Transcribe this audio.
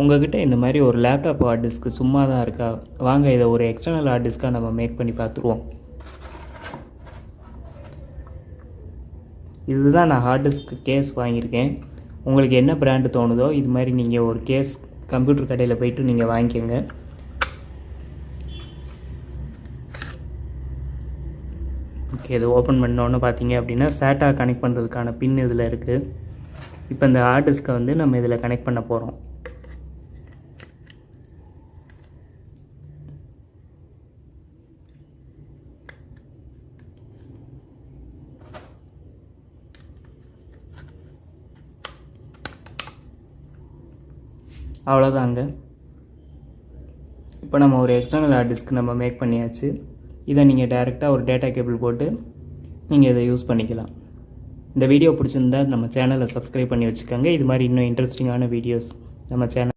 உங்கள்கிட்ட இந்த மாதிரி ஒரு லேப்டாப் ஹார்ட் டிஸ்க்கு சும்மா தான் இருக்கா? வாங்க இதை ஒரு எக்ஸ்டர்னல் ஹார்ட் டிஸ்க்காக நம்ம மேக் பண்ணி பார்த்துருவோம். இதுதான் நான் ஹார்ட் டிஸ்க் கேஸ் வாங்கியிருக்கேன். உங்களுக்கு என்ன பிராண்டு தோணுதோ இது மாதிரி நீங்கள் ஒரு கேஸ் கம்ப்யூட்டர் கடையில் போய்ட்டு நீங்கள் வாங்கிக்கோங்க. ஓகே, இது ஓப்பன் பண்ணோன்னு பார்த்தீங்க அப்படின்னா SATA கனெக்ட் பண்ணுறதுக்கான பின் இதில் இருக்குது. இப்போ இந்த ஹார்ட் டிஸ்க்கை வந்து நம்ம இதில் கனெக்ட் பண்ண போகிறோம். அவ்வளோதாங்க. இப்போ நம்ம ஒரு எக்ஸ்டர்னல் ஹார்ட் டிஸ்க் நம்ம மேக் பண்ணியாச்சு. இதை நீங்கள் டைரெக்டாக ஒரு டேட்டா கேபிள் போட்டு நீங்கள் இதை யூஸ் பண்ணிக்கலாம். இந்த வீடியோ பிடிச்சிருந்தா நம்ம சேனலை சப்ஸ்கிரைப் பண்ணி வச்சுக்கோங்க. இது மாதிரி இன்னும் இன்ட்ரெஸ்டிங்கான வீடியோஸ் நம்ம சேனல்